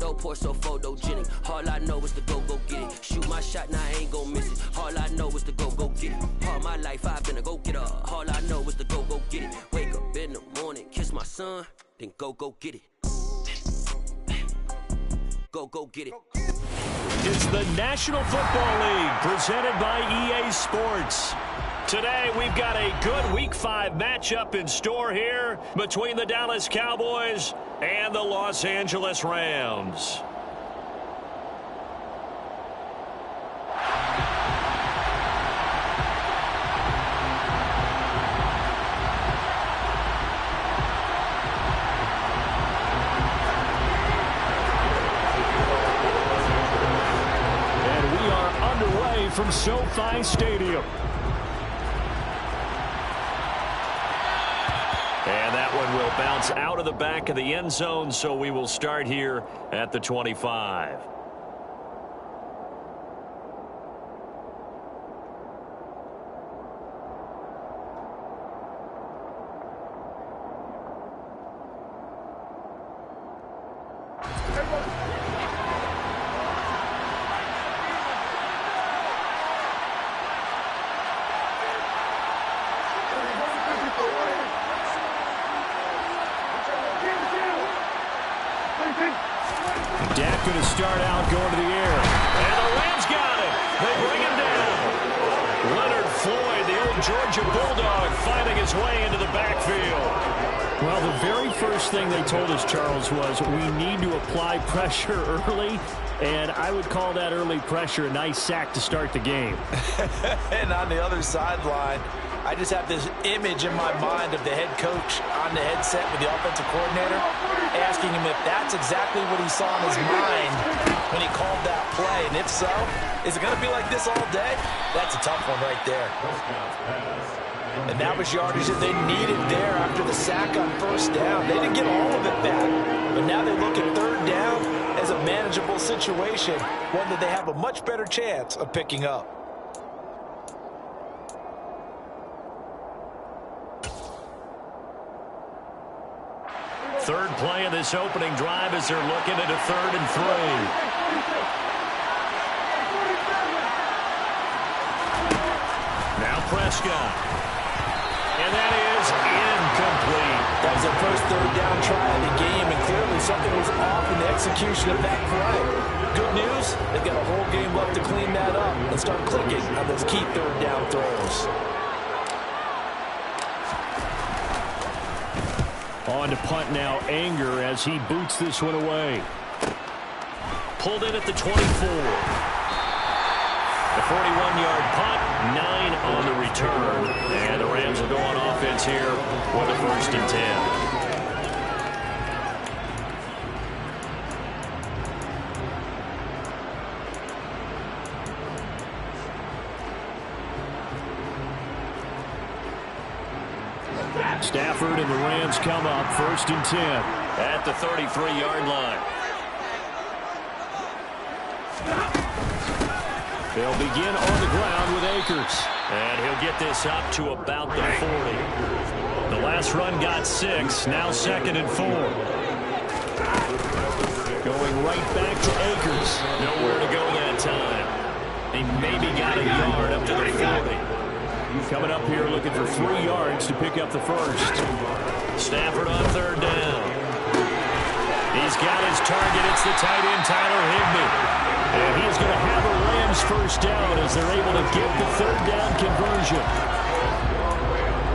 photo, pour so photogenic. All I know is to go get it. Shoot my shot, now I ain't gon' miss it. All I know is to go get it. All my life I've been a go-getter. All I know is to go get it. Wake up in the morning, kiss my son, then go get it. Go get it. It's the National Football League presented by EA Sports. Today we've got a good Week 5 matchup in store here between the Dallas Cowboys and the Los Angeles Rams. From SoFi Stadium. And that one will bounce out of the back of the end zone, so we will start here at the 25. Dak going to start out going to the air. And the Rams got it. They bring him down. Leonard Floyd, the old Georgia Bulldog, fighting his way into the backfield. Well, the very first thing they told us, Charles, was we need to apply pressure early. And I would call that early pressure a nice sack to start the game. And on the other sideline, I just have this image in my mind of the head coach on the headset with the offensive coordinator asking him if that's exactly what he saw in his mind when he called that play. And if so, is it going to be like this all day? That's a tough one right there. And that was yardage that they needed there after the sack on first down. They didn't get all of it back, but now they look at third down as a manageable situation, one that they have a much better chance of picking up. Third play of this opening drive as they're looking at a 3rd and 3. Now Prescott. And that is incomplete. That was their first third down try of the game, and clearly something was off in the execution of that play. Good news, they've got a whole game left to clean that up and start clicking on those key third down throws. On to punt now, Anger, as he boots this one away. Pulled in at the 24. The 41-yard punt, 9 on the return. And the Rams will go on offense here with a 1st and 10. Stafford and the Rams come up 1st and 10 at the 33-yard line. They'll begin on the ground with Akers. And he'll get this up to about the 40. The last run got 6, now 2nd and 4. Going right back to Akers. Nowhere to go that time. He maybe got a yard up to the 40. Coming up here looking for 3 yards to pick up the 1st. Stafford on 3rd down. He's got his target. It's the tight end, Tyler Higbee. And he's going to have a Rams 1st down as they're able to get the 3rd down conversion.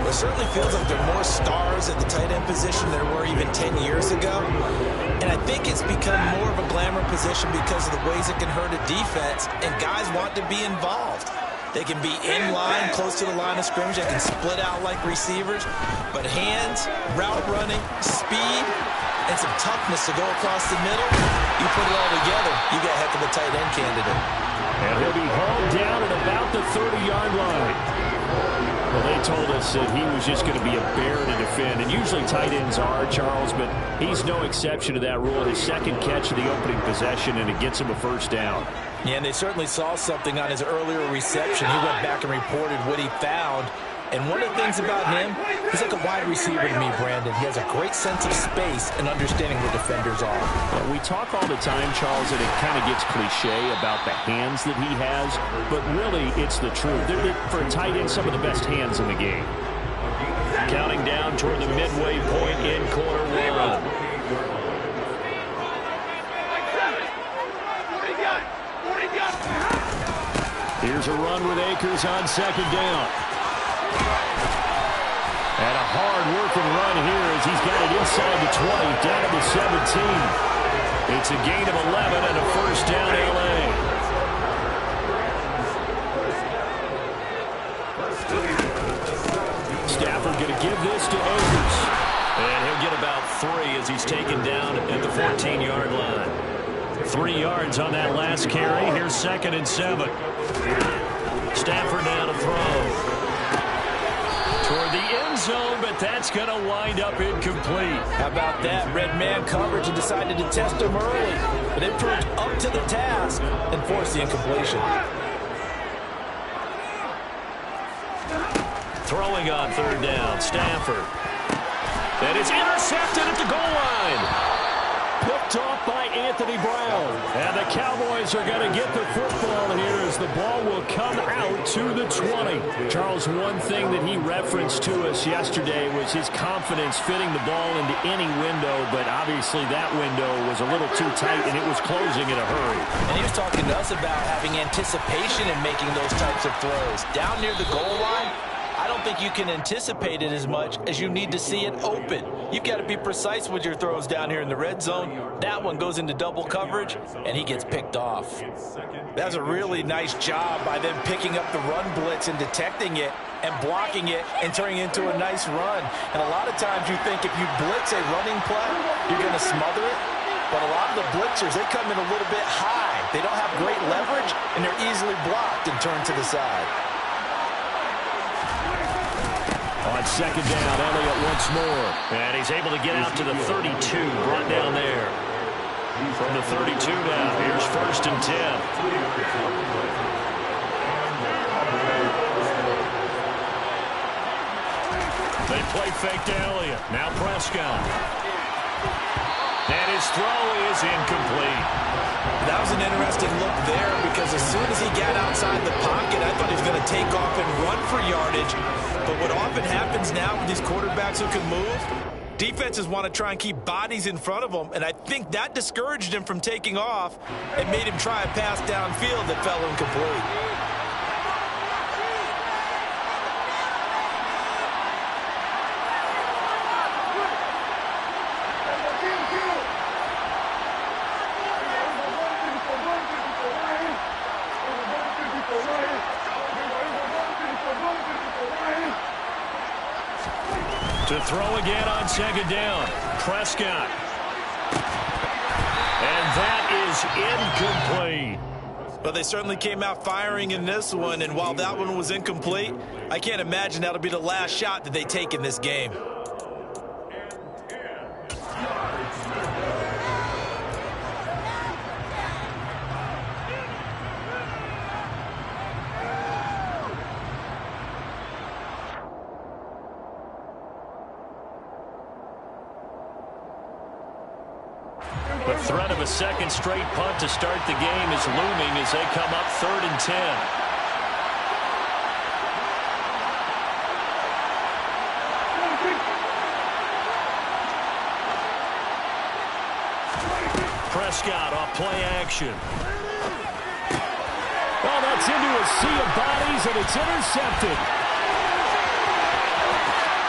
It certainly feels like there are more stars at the tight end position than there were even 10 years ago. And I think it's become more of a glamour position because of the ways it can hurt a defense, and guys want to be involved. They can be in line, close to the line of scrimmage. They can split out like receivers. But hands, route running, speed, and some toughness to go across the middle, you put it all together, you got a heck of a tight end candidate. And he'll be hauled down at about the 30-yard line. Well, they told us that he was just going to be a bear to defend. And usually tight ends are, Charles, but he's no exception to that rule. His 2nd catch of the opening possession, and it gets him a 1st down. Yeah, and they certainly saw something on his earlier reception. He went back and reported what he found And one of the things about him, he's like a wide receiver to me, Brandon. He has a great sense of space and understanding where defenders are. Well, we talk all the time, Charles, that it kind of gets cliche about the hands that he has, but really it's the truth. They're, for a tight end, some of the best hands in the game. Counting down toward the midway point in quarter one. Here's a run with Akers on second down. And a hard-working run here as he's got it inside the 20, down to the 17. It's a gain of 11 and a first down, L.A. Stafford going to give this to Akers. And he'll get about 3 as he's taken down at the 14-yard line. 3 yards on that last carry. Here's 2nd and 7. Stafford now to throw. Toward the end zone, but that's going to wind up incomplete. How about that? Red man coverage and decided to test him early. But it proved up to the task and forced the incompletion. Throwing on 3rd down, Stafford. And it's intercepted at the goal line. Picked off by Anthony Brown. And the Cowboys are going to get the football here as the ball will come out to the 20. Charles, one thing that he referenced to us yesterday was his confidence fitting the ball into any window, but obviously that window was a little too tight and it was closing in a hurry. And he was talking to us about having anticipation in making those types of throws. Down near the goal line, I don't think you can anticipate it as much as you need to see it open. You've got to be precise with your throws down here in the red zone. That one goes into double coverage, and he gets picked off. That's a really nice job by them picking up the run blitz and detecting it and blocking it and turning it into a nice run. And a lot of times you think if you blitz a running play, you're going to smother it. But a lot of the blitzers, they come in a little bit high. They don't have great leverage, and they're easily blocked and turned to the side. On 2nd down, Elliott once more. And he's able to get out to the 32, brought down there. From the 32 now, here's 1st and 10. They play fake to Elliott. Now Prescott. And his throw is incomplete. That was an interesting look there because as soon as he got outside the pocket, I thought he was going to take off and run for yardage. But what often happens now with these quarterbacks who can move, defenses want to try and keep bodies in front of them, and I think that discouraged him from taking off and made him try a pass downfield that fell incomplete. To throw again on 2nd down, Prescott. And that is incomplete. But they certainly came out firing in this one, and while that one was incomplete, I can't imagine that'll be the last shot that they take in this game. The threat of a second straight punt to start the game is looming as they come up 3rd and 10. Prescott off play action. Oh, that's into a sea of bodies, and it's intercepted.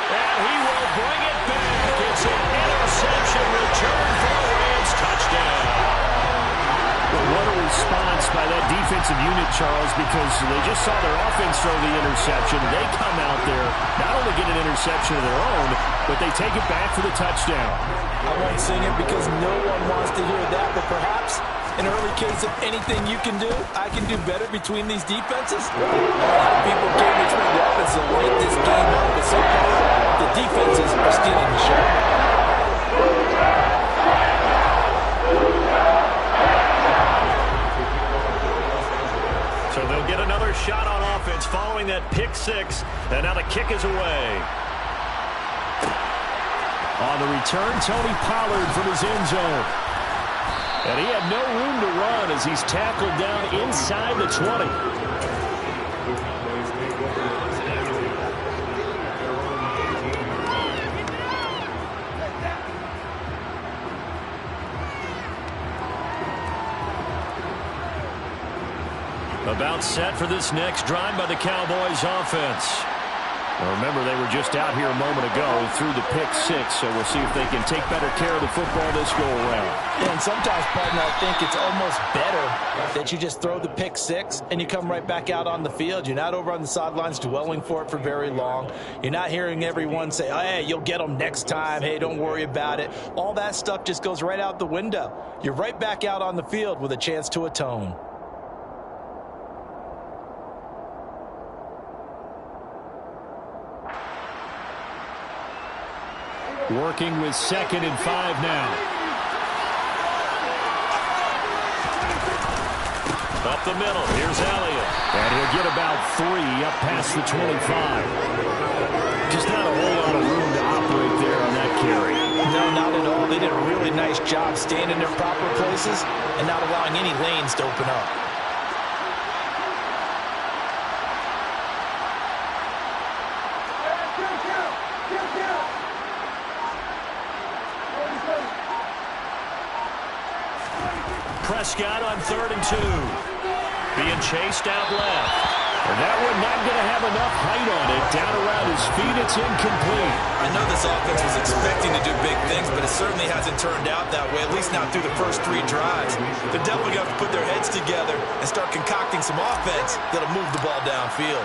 And he will bring it back. It's an interception return for the Rams touchdown. What a response by that defensive unit, Charles, because they just saw their offense throw the interception. They come out there, not only get an interception of their own, but they take it back for the touchdown. I won't sing it because no one wants to hear that, but perhaps an early case of anything you can do, I can do better between these defenses. A lot of people came between the offense to light this game up, but so far, the defenses are stealing the show. So So they'll get another shot on offense following that pick six. And now the kick is away. On the return, Tony Pollard from his end zone. And he had no room to run as he's tackled down inside the 20. About set for this next drive by the Cowboys offense. Well, remember, they were just out here a moment ago through the pick six, so we'll see if they can take better care of the football this go-around. Yeah, and sometimes, partner, I think it's almost better that you just throw the pick six and you come right back out on the field. You're not over on the sidelines dwelling for it for very long. You're not hearing everyone say, oh, hey, you'll get them next time. Hey, don't worry about it. All that stuff just goes right out the window. You're right back out on the field with a chance to atone. Working with 2nd and 5 now. Up the middle, here's Elliott. And he'll get about 3 up past the 25. Just not a whole lot of room to operate there on that carry. No, not at all. They did a really nice job staying in their proper places and not allowing any lanes to open up. Prescott on 3rd and 2. Being chased out left. And that one not going to have enough height on it. Down around his feet, it's incomplete. I know this offense was expecting to do big things, but it certainly hasn't turned out that way, at least not through the first 3 drives. They're definitely going to put their heads together and start concocting some offense that'll move the ball downfield.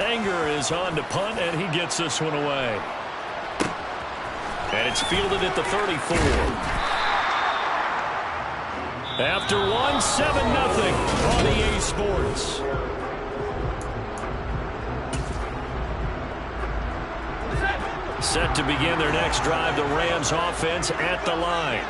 Anger is on to punt, and he gets this one away. And it's fielded at the 34. After 1, 7-0 on EA Sports. Set to begin their next drive, the Rams offense at the line.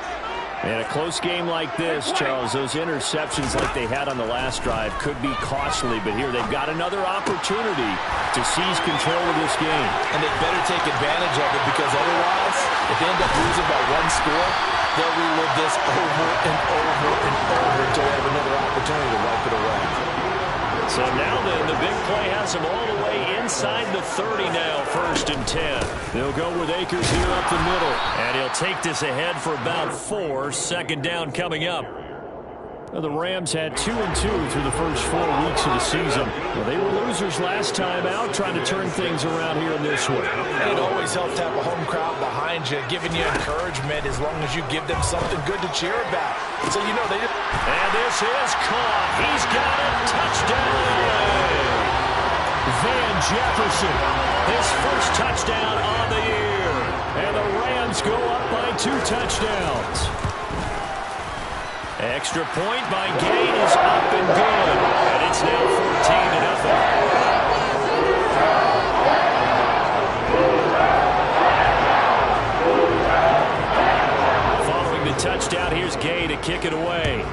In a close game like this, Charles, those interceptions like they had on the last drive could be costly, but here they've got another opportunity to seize control of this game. And they better take advantage of it, because otherwise, if they end up losing by 1 score, they'll relive this over and over and over until they have another opportunity to wipe it away. So now then, the big play has them all the way inside the 30 now, 1st and 10. They'll go with Akers here up the middle. And he'll take this ahead for about 4. 2nd down coming up. Well, the Rams had 2 and 2 through the first 4 weeks of the season. Well, they were losers last time out, trying to turn things around here in this one. And it always helps to have a home crowd behind you, giving you encouragement as long as you give them something good to cheer about. So, you know, they just... And this is caught. He's got it. Touchdown. Van Jefferson, his first touchdown on the year. And the Rams go up by 2 touchdowns. Extra point by Gain is up and good. And it's now 14-0. Following the touchdown, here's Gay to kick it away.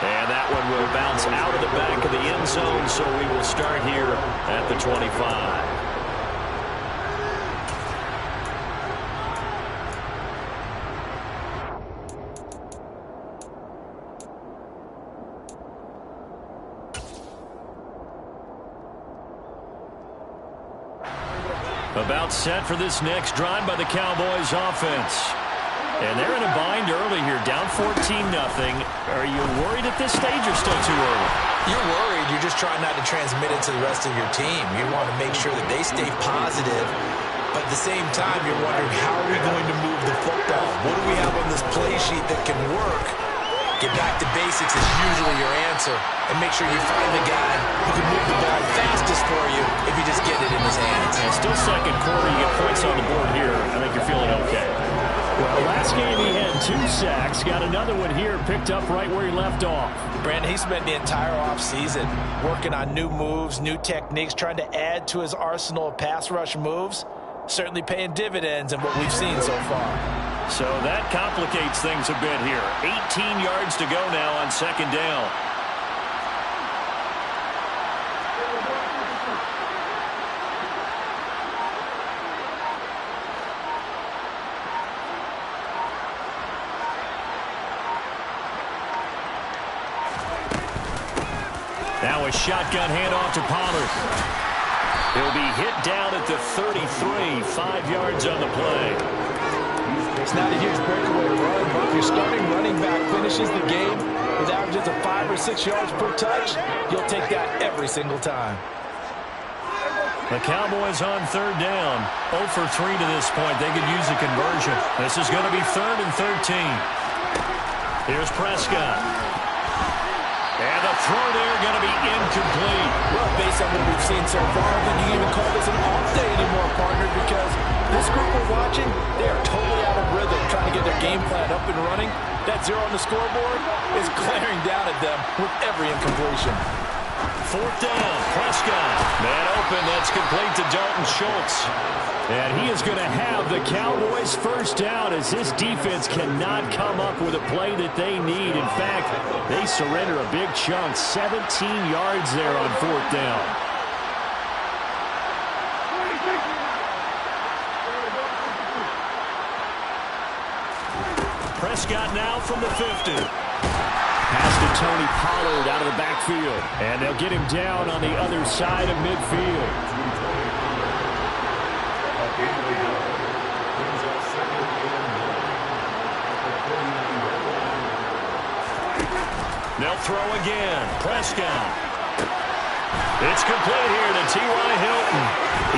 And that one will bounce out of the back of the end zone, so we will start here at the 25. About set for this next drive by the Cowboys offense. And they're in a bind early here, down 14-0. Are you worried at this stage or still too early? You're worried. You're just trying not to transmit it to the rest of your team. You want to make sure that they stay positive. But at the same time, you're wondering, how are we going to move the football? What do we have on this play sheet that can work? Get back to basics is usually your answer. And make sure you find the guy who can move the ball fastest for you if you just get it in his hands. And still 2nd quarter, you get points on the board here. I think you're feeling okay. Well, last game he had 2 sacks. Got another one here, picked up right where he left off. Brandon, he spent the entire offseason working on new moves, new techniques, trying to add to his arsenal of pass rush moves. Certainly paying dividends in what we've seen so far. So that complicates things a bit here. 18 yards to go now on second down. Now a shotgun handoff to Pollard. He'll be hit down at the 33, 5 yards on the play. It's not a huge breakaway run, but if your starting running back finishes the game with averages of 5 or 6 yards per touch, you'll take that every single time. The Cowboys on third down. 0 for 3 to this point. They could use a conversion. This is going to be 3rd and 13. Here's Prescott. And the throw there going to be incomplete. Well, based on what we've seen so far, I think you can even call this an off day anymore, partner, because this group we're watching, they are totally out of rhythm trying to get their game plan up and running. That 0 on the scoreboard is glaring down at them with every incompletion. 4th down, Prescott. Man open, that's complete to Dalton Schultz. And he is going to have the Cowboys first down as this defense cannot come up with a play that they need. In fact, they surrender a big chunk, 17 yards there on 4th down. Prescott now from the 50. Pass to Tony Pollard out of the backfield. And they'll get him down on the other side of midfield. They'll throw again. Prescott. It's complete here to T.Y. Hilton.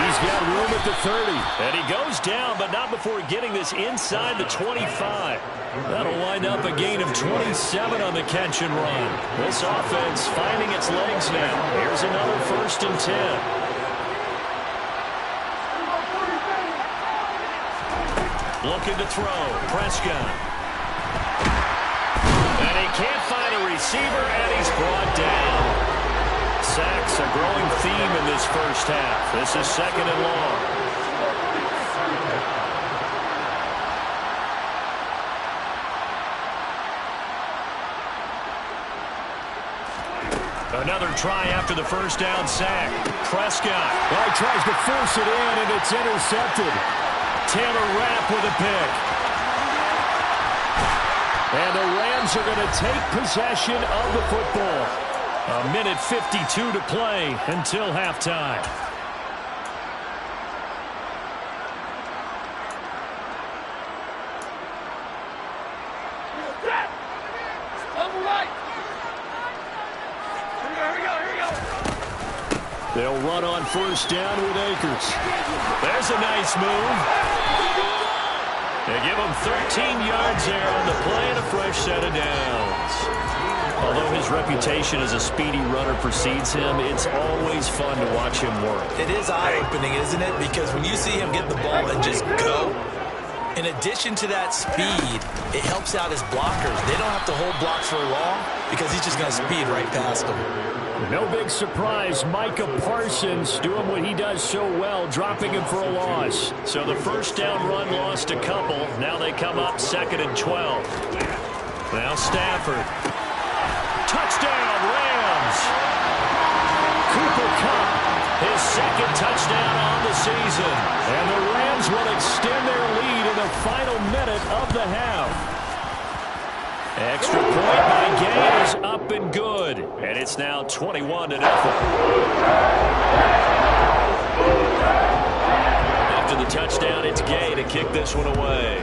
He's got room at the 30. And he goes down, but not before getting this inside the 25. That'll wind up a gain of 27 on the catch and run. This offense finding its legs now. Here's another 1st and 10. Looking to throw. Prescott. And he can't find a receiver, and he's brought down. Sacks a growing theme in this first half. This is 2nd and long. Another try after the first down sack. Prescott. Well, he tries to force it in, and it's intercepted. Taylor Rapp with a pick. And the Rams are going to take possession of the football. 1:52 to play until halftime. They'll run on 1st down with Akers. There's a nice move. They give him 13 yards there on the play and a fresh set of downs. Although his reputation as a speedy runner precedes him, it's always fun to watch him work. It is eye-opening, isn't it? Because when you see him get the ball and just go, in addition to that speed, it helps out his blockers. They don't have to hold blocks for long because he's just going to speed right past them. No big surprise, Micah Parsons doing what he does so well, dropping him for a loss. So the first down run lost a couple. Now they come up 2nd and 12. Now Stafford. Touchdown, Rams! Cooper Kupp, his 2nd touchdown on the season. And the Rams will extend their lead in the final minute of the half. Extra point by Gay is up and good. And it's now 21-0. After the touchdown, it's Gay to kick this one away.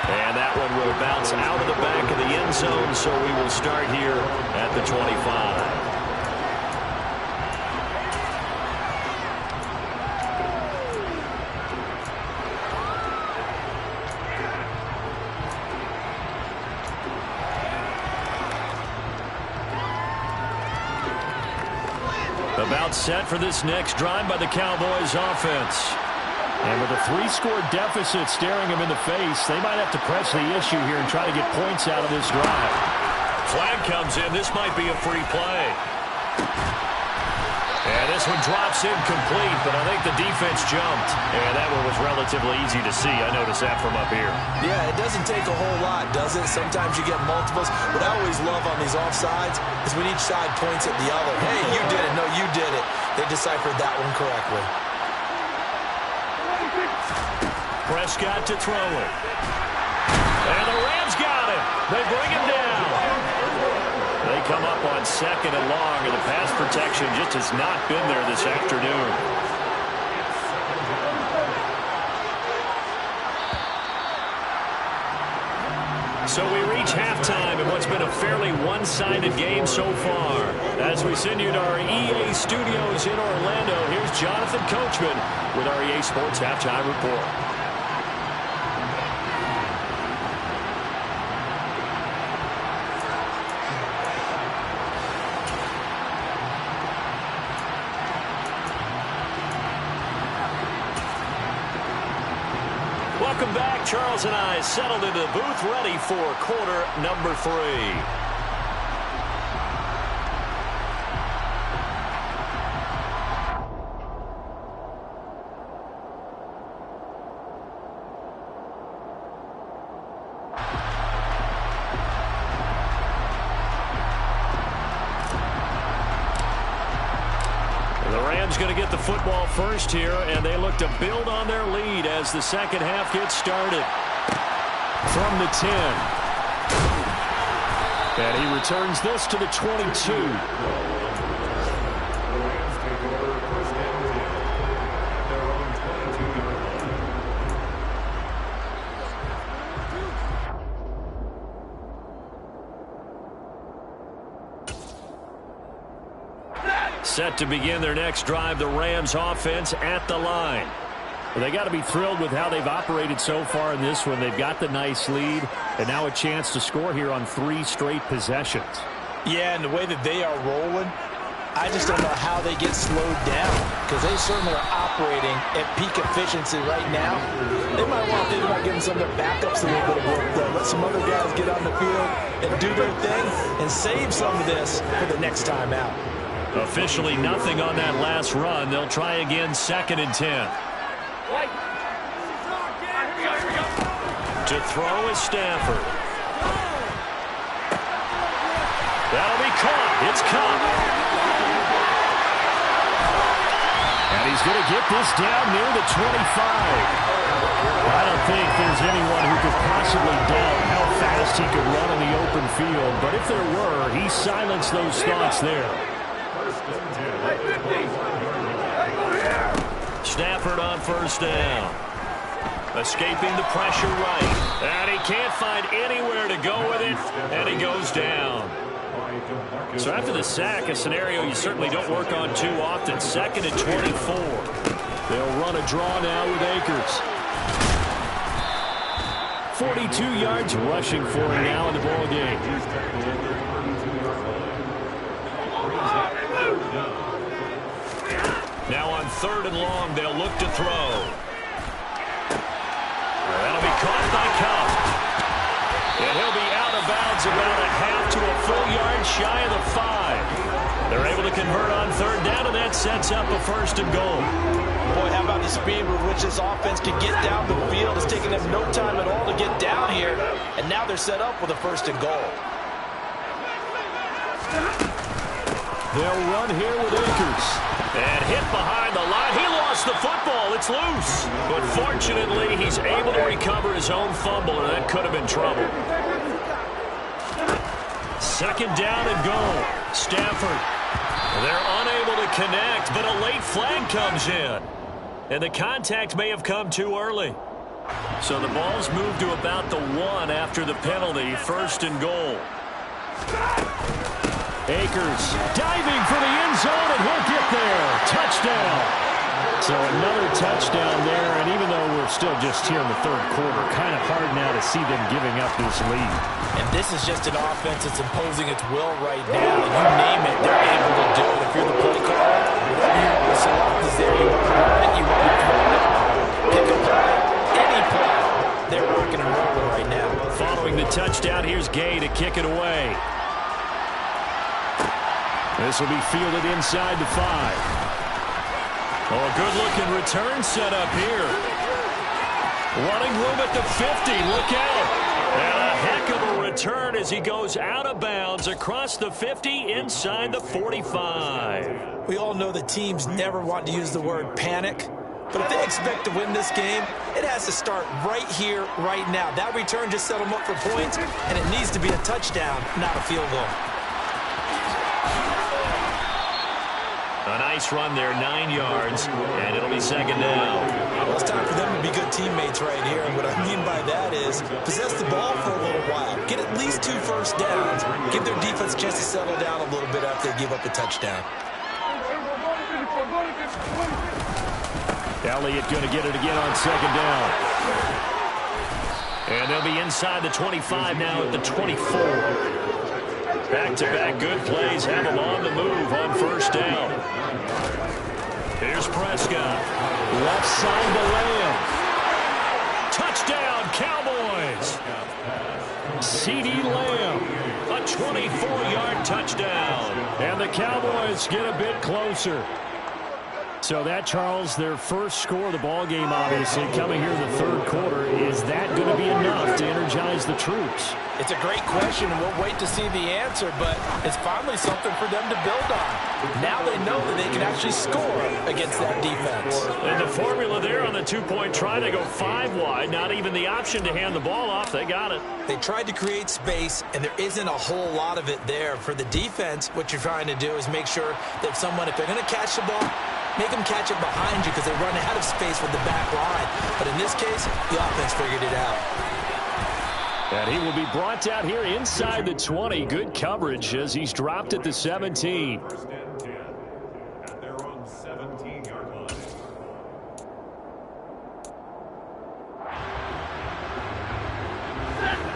And that one will bounce out of the back of the end zone, so we will start here at the 25. About set for this next drive by the Cowboys offense. And with a 3-score deficit staring them in the face, they might have to press the issue here and try to get points out of this drive. Flag comes in. This might be a free play. And This one drops incomplete, but I think the defense jumped. And that one was relatively easy to see. I noticed that from up here. Yeah, it doesn't take a whole lot, does it? Sometimes you get multiples. What I always love on these offsides is when each side points at the other. Hey, you did it. No, you did it. They deciphered that one correctly. Prescott to throw it. And the Rams got him. They bring him down. They come up on 2nd and long, and the pass protection just has not been there this afternoon. So we reach halftime in what's been a fairly one-sided game so far. As we send you to our EA studios in Orlando, here's Jonathan Coachman with our EA Sports Halftime Report. Welcome back. Charles and I settled into the booth ready for quarter number 3. Going to get the football first here, and they look to build on their lead as the second half gets started. From the 10. And he returns this to the 22. Set to begin their next drive, the Rams offense at the line. Well, they got to be thrilled with how they've operated so far in this one. They've got the nice lead, and now a chance to score here on 3 straight possessions. Yeah, and the way that they are rolling, I just don't know how they get slowed down, because they certainly are operating at peak efficiency right now. They might want to think about giving some of their backups a little bit of work, though. Let some other guys get on the field and do their thing and save some of this for the next time out. Officially nothing on that last run. They'll try again, 2nd and 10. To throw is Stafford. That'll be caught. It's caught. And he's going to get this down near the 25. I don't think there's anyone who could possibly doubt how fast he could run in the open field. But if there were, he silenced those thoughts there. Stafford on 1st down. Escaping the pressure right. And he can't find anywhere to go with it. And he goes down. So after the sack, a scenario you certainly don't work on too often. 2nd and 24. They'll run a draw now with Akers. 42 yards rushing for him now in the ball game. Now on 3rd and long, they'll look to throw. That'll be caught by Cup. And he'll be out of bounds about a half to a full yard shy of the 5. They're able to convert on 3rd down, and that sets up a 1st and goal. Boy, how about the speed with which this offense can get down the field? It's taking them no time at all to get down here. And now they're set up with a 1st and goal. They'll run here with Akers. And hit behind the line. He lost the football. It's loose. But fortunately, he's able to recover his own fumble, and that could have been trouble. 2nd down and goal. Stafford. They're unable to connect, but a late flag comes in. And the contact may have come too early. So the ball's moved to about the 1 after the penalty. 1st and goal. Akers diving for the end zone, and he'll get there. Touchdown. So another touchdown there, and even though we're still just here in the 3rd quarter, kind of hard now to see them giving up this lead. And this is just an offense that's imposing its will right now. You name it, they're able to do it. If you're the play caller, whatever you want to select is there. You want to run it, you want to throw it, pick a play, any play. They're rocking and rolling right now. Following the touchdown, here's Gay to kick it away. This will be fielded inside the 5. Oh, a good-looking return set up here. Running room at the 50. Look out. And a heck of a return as he goes out of bounds across the 50 inside the 45. We all know that teams never want to use the word panic. But if they expect to win this game, it has to start right here, right now. That return just set them up for points, and it needs to be a touchdown, not a field goal. A nice run there, 9 yards, and it'll be second down. Well, it's time for them to be good teammates right here, and what I mean by that is possess the ball for a little while, get at least 2 first downs, give their defense a chance to settle down a little bit after they give up a touchdown. Elliott going to get it again on second down. And they'll be inside the 25 now at the 24. Back-to-back good plays have them on the move on first down. Here's Prescott. Left side to Lamb. Touchdown, Cowboys. CeeDee Lamb. A 24-yard touchdown. And the Cowboys get a bit closer. So that, Charles, their first score of the ball game, obviously, coming here in the third quarter. Is that going to be enough to energize the troops? It's a great question, and we'll wait to see the answer, but it's finally something for them to build on. Now they know that they can actually score against that defense. And the formula there on the two-point try to go 5 wide, not even the option to hand the ball off. They got it. They tried to create space, and there isn't a whole lot of it there. For the defense, what you're trying to do is make sure that if they're going to catch the ball, make them catch it behind you because they run out of space with the back line. But in this case, the offense figured it out. And he will be brought down here inside the 20. Good coverage as he's dropped at the 17.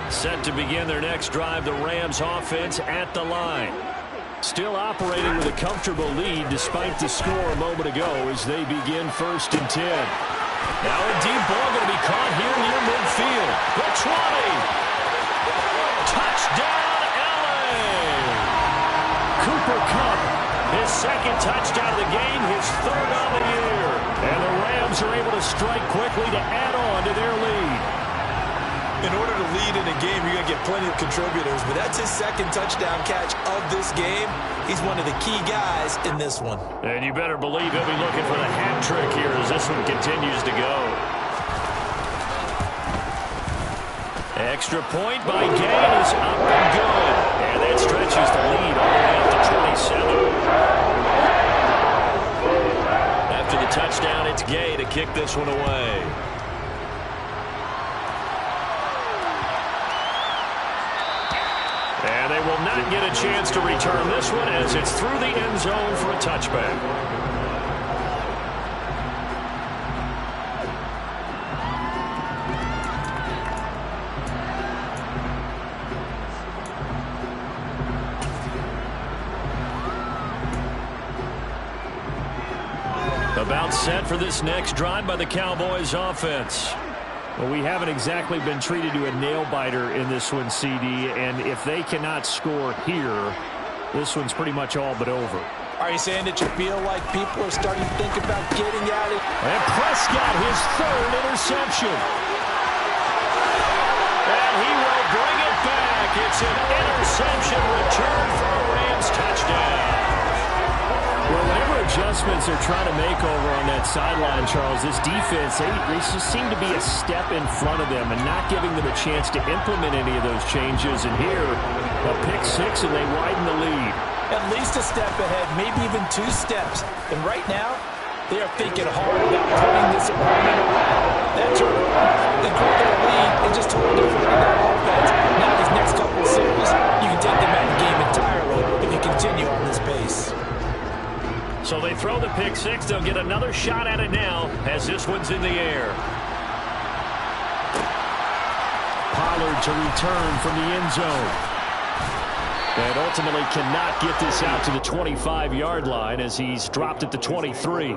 Set to begin their next drive, the Rams offense at the line. Still operating with a comfortable lead despite the score a moment ago as they begin 1st and 10. Now a deep ball going to be caught here near midfield. The 20. Touchdown, LA. Cooper Kupp, his second touchdown of the game, his 3rd on the year. And the Rams are able to strike quickly to add on to their lead. In order to lead in a game, you're going to get plenty of contributors, but that's his 2nd touchdown catch of this game. He's one of the key guys in this one. And you better believe he'll be looking for the hat trick here as this one continues to go. Extra point by Gay is up and good. And that stretches the lead all the way up to 27. After the touchdown, it's Gay to kick this one away. And they will not get a chance to return this one as it's through the end zone for a touchback. About set for this next drive by the Cowboys offense. Well, we haven't exactly been treated to a nail-biter in this one, CD, and if they cannot score here, this one's pretty much all but over. Are you saying that you feel like people are starting to think about getting out of it? And Prescott, his 3rd interception. And he will bring it back. It's an interception return for a Rams touchdown. Well, whatever adjustments they're trying to make over on that sideline, Charles, this defense, they just seem to be a step in front of them and not giving them a chance to implement any of those changes. And here, a pick 6, and they widen the lead. At least a step ahead, maybe even 2 steps. And right now, they are thinking hard about turning this opponent around. That turnaround, they grow their lead, and just totally different in that offense. Now, these next couple of series, you can take them out of the game entirely if you continue on this pace. So they throw the pick 6. They'll get another shot at it now as this one's in the air. Pollard to return from the end zone. And ultimately cannot get this out to the 25-yard line as he's dropped at the 23.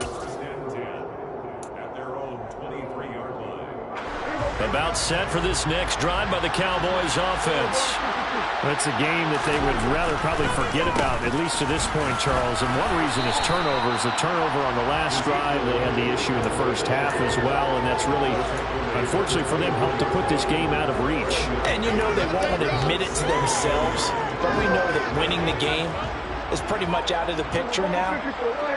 About about set for this next drive by the Cowboys offense. That's a game that they would rather probably forget about, at least to this point, Charles. And one reason is turnovers. The turnover on the last drive, they had the issue in the first half as well, and that's really, unfortunately for them, helped to put this game out of reach. And you know they won't admit it to themselves, but we know that winning the game is pretty much out of the picture now.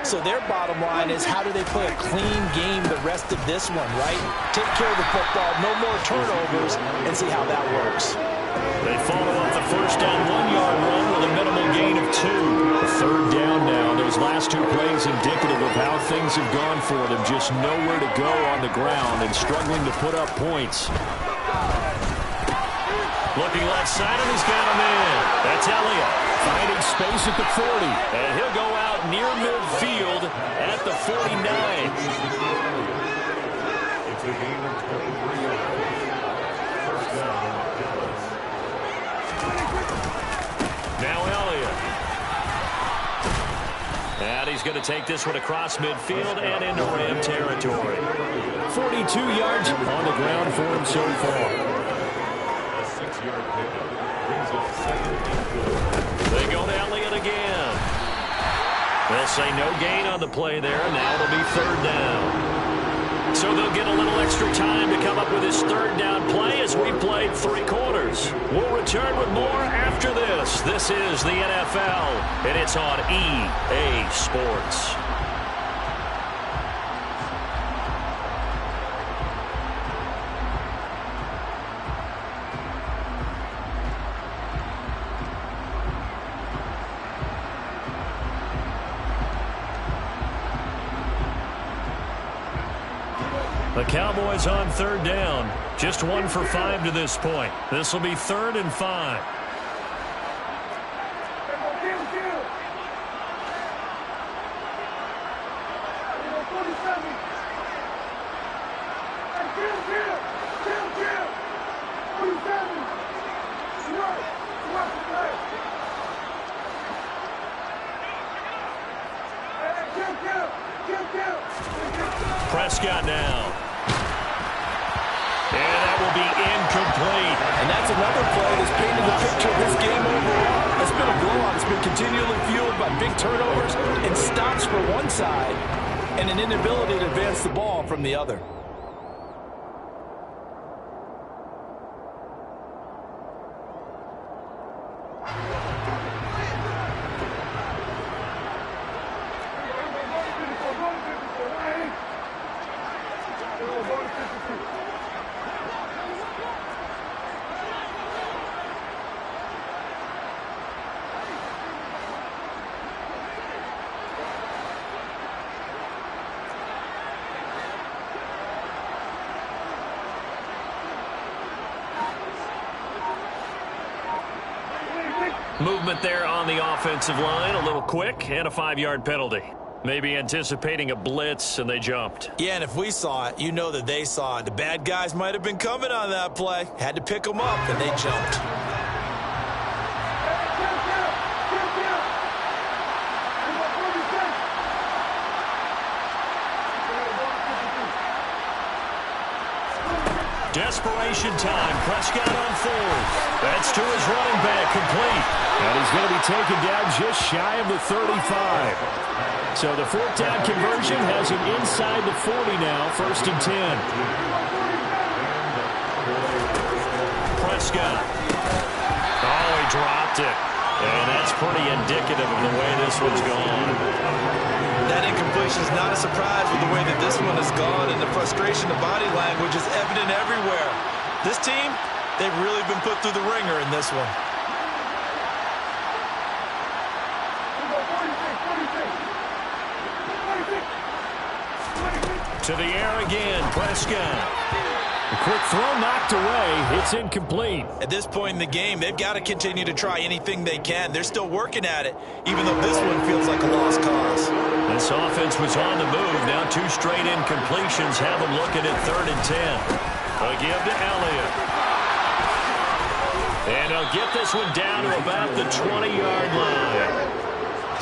So their bottom line is, how do they play a clean game the rest of this one, right? Take care of the football, no more turnovers, and see how that works. They follow up the first down 1-yard run with a minimal gain of 2. A third down now. Those last 2 plays indicative of how things have gone for them. Just nowhere to go on the ground and struggling to put up points. Looking left side, and he's got him in. That's Elliott finding space at the 40. And he'll go out near midfield at the 49. It's a game of 23 yards. First down. Now Elliott. And he's going to take this one across midfield and into Ram territory. 42 yards on the ground for him so far. They go to Elliott again. They'll say no gain on the play there. Now it'll be third down. So they'll get a little extra time to come up with his third down play as we played 3 quarters. We'll return with more after this. This is the NFL, and it's on EA Sports. The Cowboys on third down. Just 1 for 5 to this point. This will be 3rd and 5. Prescott now. And that will be incomplete. And that's another play that's painted the picture of this game overall. It's been a blowout. It's been continually fueled by big turnovers and stops for one side and an inability to advance the ball from the other. Movement there on the offensive line, a little quick, and a 5-yard penalty. Maybe anticipating a blitz, and they jumped. Yeah, and if we saw it, you know that they saw it. The bad guys might have been coming on that play. Had to pick them up, and they jumped. Desperation time. Prescott on 4th. That's to his running back, complete. And he's going to be taken down just shy of the 35. So the 4th down conversion has him inside the 40 now, 1st and 10. Prescott. Oh, he dropped it. And that's pretty indicative of the way this one's gone. That incompletion is not a surprise with the way that this one has gone, and the frustration, the body language is evident everywhere. This team, they've really been put through the ringer in this one. To the air again, Prescott. A quick throw knocked away. It's incomplete. At this point in the game, they've got to continue to try anything they can. They're still working at it, even though this one feels like a lost cause. This offense was on the move. Now 2 straight incompletions have them looking at 3rd and 10. A give to Elliott. And he'll get this one down to about the 20-yard line.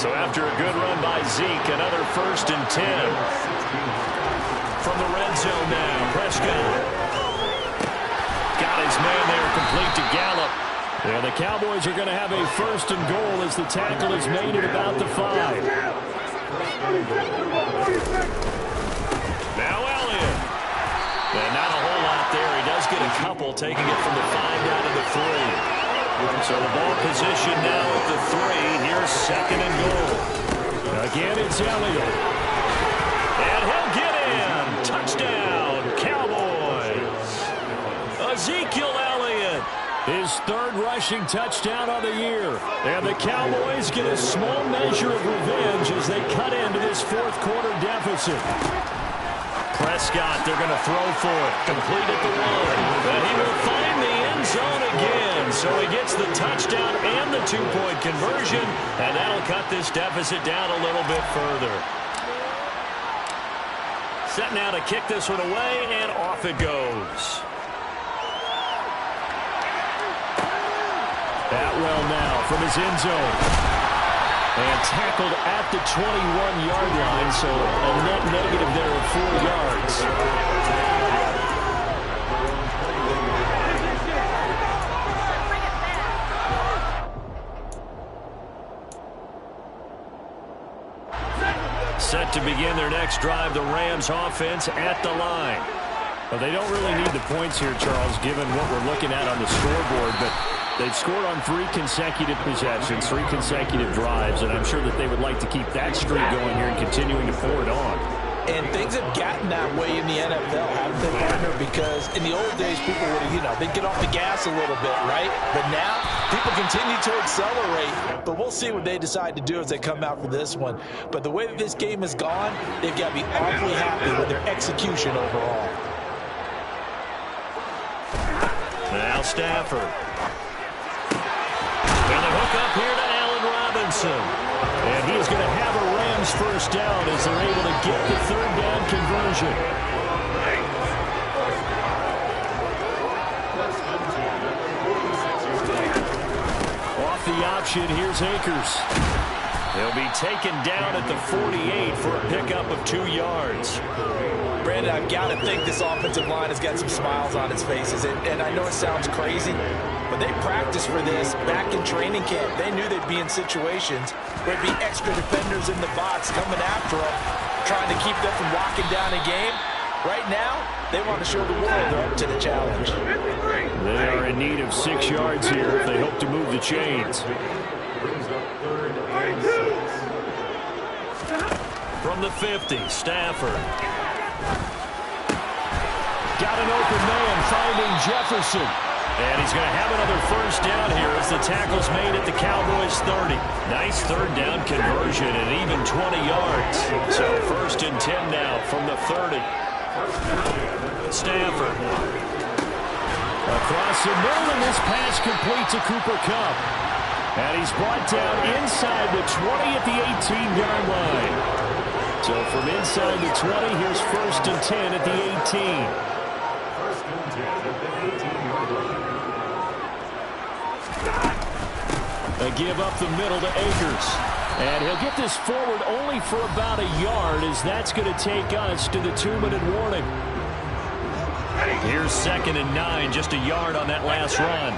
So after a good run by Zeke, another 1st and 10. From the red zone now, Prescott. complete to Gallup. And the Cowboys are going to have a 1st and goal as the tackle is made at about the 5. Now Elliott. And not a whole lot there. He does get a couple, taking it from the 5 down to the 3. So the ball position now at the 3. Here's 2nd and goal. Again, it's Elliott. And he'll get in. Touchdown, Cowboys. Ezekiel Elliott. His 3rd rushing touchdown of the year. And the Cowboys get a small measure of revenge as they cut into this 4th quarter deficit. Prescott, they're going to throw for it. Complete at the 1. And he will find the end zone again. So he gets the touchdown and the 2-point conversion. And that'll cut this deficit down a little bit further. Set now to kick this one away, and off it goes. Atwell now from his end zone. And tackled at the 21-yard line, so a net negative there of 4 yards. Set to begin their next drive, the Rams offense at the line. Well, they don't really need the points here, Charles, given what we're looking at on the scoreboard, but they've scored on 3 consecutive possessions, 3 consecutive drives, and I'm sure that they would like to keep that streak going here and continuing to pour it on. And things have gotten that way in the NFL, haven't they, partner? Because in the old days, people would, they'd get off the gas a little bit, right? But now, people continue to accelerate. But we'll see what they decide to do as they come out for this one. But the way that this game has gone, they've got to be awfully happy with their execution overall. Now Stafford. And the hook up here to Allen Robinson. And he is going to have a Rams 1st down as they're able to get the 3rd down conversion. Off the option, here's Akers. He'll be taken down at the 48 for a pickup of 2 yards. Brandon, I've got to think this offensive line has got some smiles on its faces. And I know it sounds crazy, but they practiced for this back in training camp. They knew they'd be in situations where there'd be extra defenders in the box coming after them, trying to keep them from locking down a game. Right now, they want to show the world they're up to the challenge. They are in need of 6 yards here if they hope to move the chains. From the 50, Stafford. Got an open man, finding Jefferson. And he's going to have another 1st down here as the tackle's made at the Cowboys 30. Nice 3rd down conversion and even 20 yards. So 1st and 10 now from the 30. Stafford. Across the middle, and this pass complete to Cooper Kupp. And he's brought down inside the 20 at the 18-yard line. So from inside the 20, here's 1st and 10 at the 18. A give up the middle to Akers. And he'll get this forward only for about a yard, as that's going to take us to the 2-minute warning. Here's 2nd and 9, just a yard on that last run.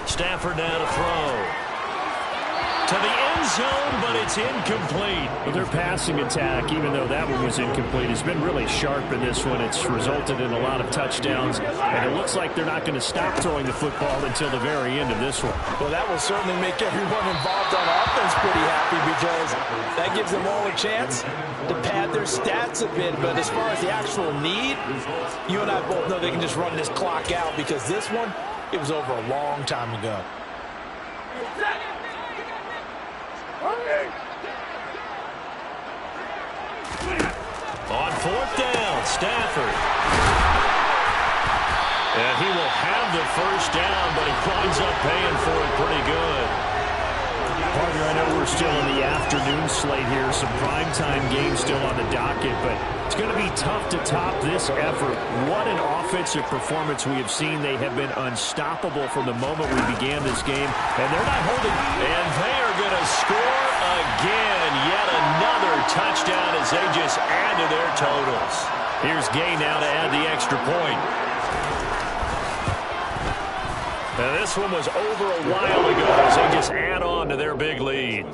Stafford now to throw. To the end zone, but it's incomplete. Well, their passing attack, even though that one was incomplete, has been really sharp in this one. It's resulted in a lot of touchdowns, and it looks like they're not going to stop throwing the football until the very end of this one. Well, that will certainly make everyone involved on offense pretty happy, because that gives them all a chance to pad their stats a bit. But as far as the actual need, you and I both know they can just run this clock out, because this one, it was over a long time ago. On 4th down, Stafford. And he will have the 1st down, but he winds up paying for it pretty good. Partner, I know we're still in the afternoon slate here, some primetime games still on the docket, but it's going to be tough to top this effort. What an offensive performance we have seen. They have been unstoppable from the moment we began this game, and they're not holding. And they are going to score again. Yet another touchdown as they just add to their totals. Here's Gay now to add the extra point. Now, this one was over a while ago as they just add on to their big lead.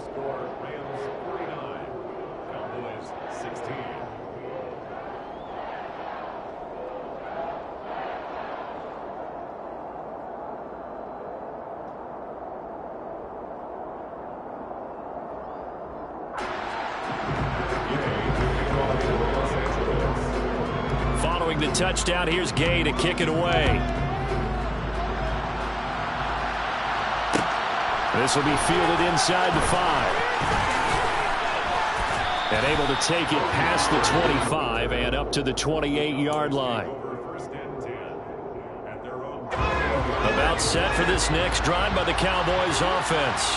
Following the touchdown, here's Gay to kick it away. This will be fielded inside the 5. And able to take it past the 25 and up to the 28-yard line. About set for this next drive by the Cowboys offense.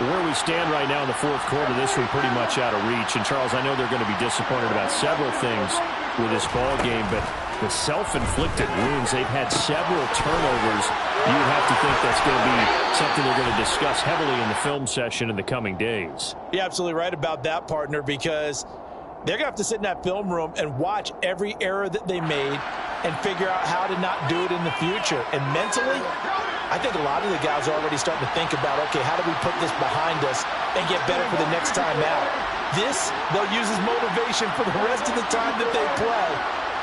Where we stand right now in the fourth quarter, this one pretty much out of reach. And, Charles, I know they're going to be disappointed about several things with this ball game, but the self-inflicted wounds, they've had several turnovers. You'd have to think that's going to be something they're going to discuss heavily in the film session in the coming days. You're absolutely right about that, partner, because they're going to have to sit in that film room and watch every error that they made and figure out how to not do it in the future. And mentally, I think a lot of the guys are already starting to think about, okay, how do we put this behind us and get better for the next time out? This, they'll use as motivation for the rest of the time that they play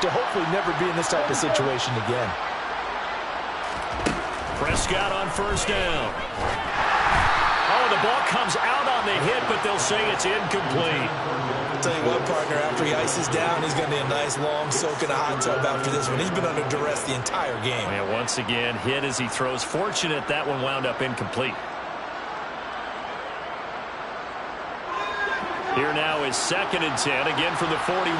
to hopefully never be in this type of situation again. Prescott on first down. Oh, the ball comes out on the hit, but they'll say it's incomplete. I'll tell you what, partner, after he ices down, he's going to need a nice long soak in a hot tub after this one. He's been under duress the entire game. And once again, hit as he throws. Fortunate that one wound up incomplete. Here now is 2nd and 10, again from the 41.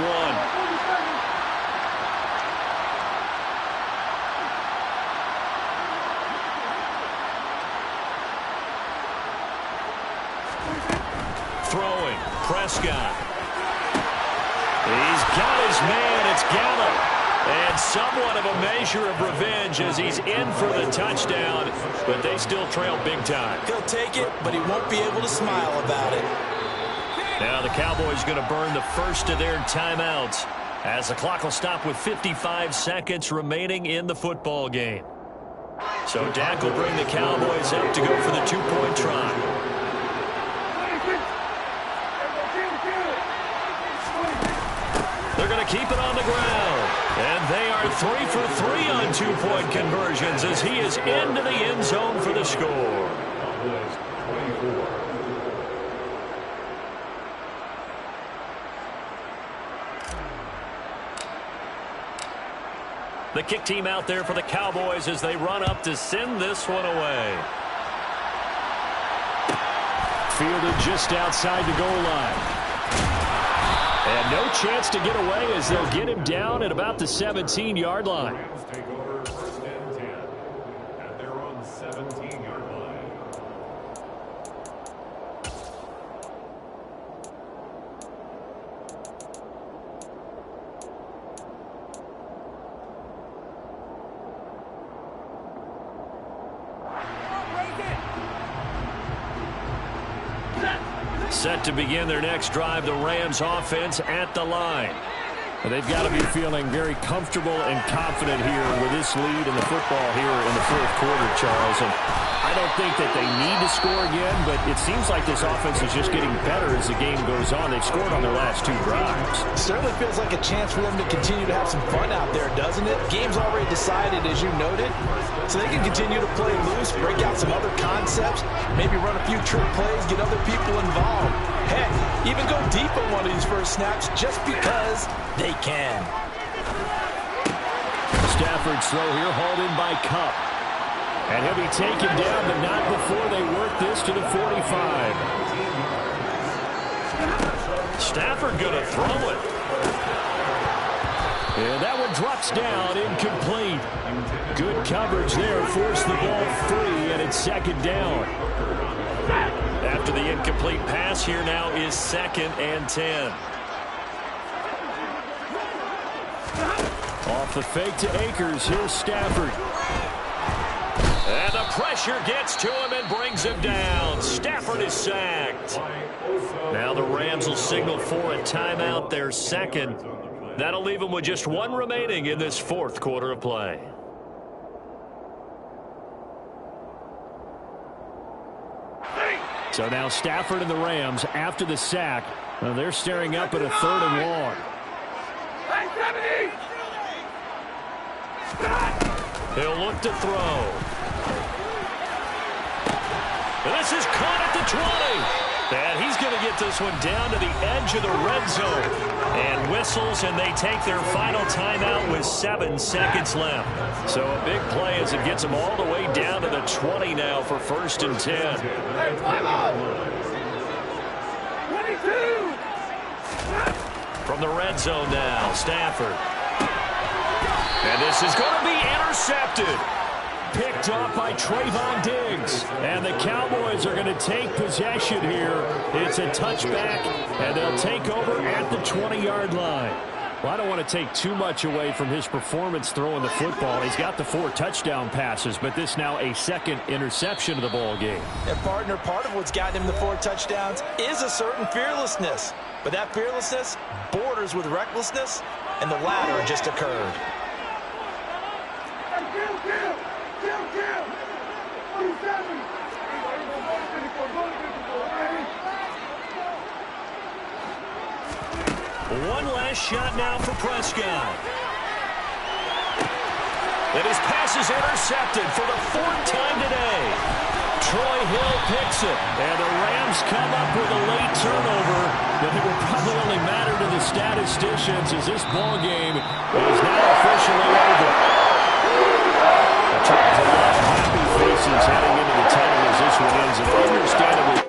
Throwing, Prescott. He's got his man, it's Gallup. And somewhat of a measure of revenge as he's in for the touchdown, but they still trail big time. He'll take it, but he won't be able to smile about it. Now the Cowboys going to burn the first of their timeouts as the clock will stop with 55 seconds remaining in the football game. So Dak will bring the Cowboys up to go for the 2-point try. They're going to keep it on the ground. And they are 3 for 3 on 2-point conversions as he is into the end zone for the score. The kick team out there for the Cowboys as they run up to send this one away. Fielded just outside the goal line. And no chance to get away as they'll get him down at about the 17-yard line. Take over 1st and 10 at their own 17-yard line. Set to begin their next drive, the Rams offense at the line. They've got to be feeling very comfortable and confident here with this lead in the football here in the fourth quarter, Charles. And I don't think that they need to score again, but it seems like this offense is just getting better as the game goes on. They've scored on their last 2 drives. Certainly feels like a chance for them to continue to have some fun out there, doesn't it? Game's already decided, as you noted, so they can continue to play loose, break out some other concepts, maybe run a few trick plays, get other people involved. Heck, even go deep on one of these first snaps just because they can. Stafford's throw here hauled in by Kupp. And he'll be taken down, but not before they work this to the 45. Stafford going to throw it. And that one drops down, incomplete. Good coverage there, forced the ball free, and it's 2nd down. After the incomplete pass, here now is 2nd and 10. Off the fake to Akers, here's Stafford. And the pressure gets to him and brings him down. Stafford is sacked. Now the Rams will signal for a timeout, their 2nd. That'll leave them with just 1 remaining in this fourth quarter of play. So now Stafford and the Rams, after the sack, they're staring up at a 3rd and long. He'll look to throw. And this is caught at the 20. And he's going to get this one down to the edge of the red zone. And whistles, and they take their final timeout with 7 seconds left. So a big play as it gets them all the way down to the 20 now for 1st and 10. From the red zone now, Stafford. And this is going to be intercepted. Picked off by Trayvon Diggs. And the Cowboys are going to take possession here. It's a touchback, and they'll take over at the 20-yard line. Well, I don't want to take too much away from his performance throwing the football. He's got the 4 touchdown passes, but this now a 2nd interception of the ball game. And partner, part of what's gotten him the 4 touchdowns is a certain fearlessness. But that fearlessness borders with recklessness, and the latter just occurred. One last shot now for Prescott. And his pass is intercepted for the 4th time today. Troy Hill picks it. And the Rams come up with a late turnover, but it will probably only matter to the statisticians as this ball game is now officially over. A lot of happy faces heading into the tunnel as this one ends. And understandably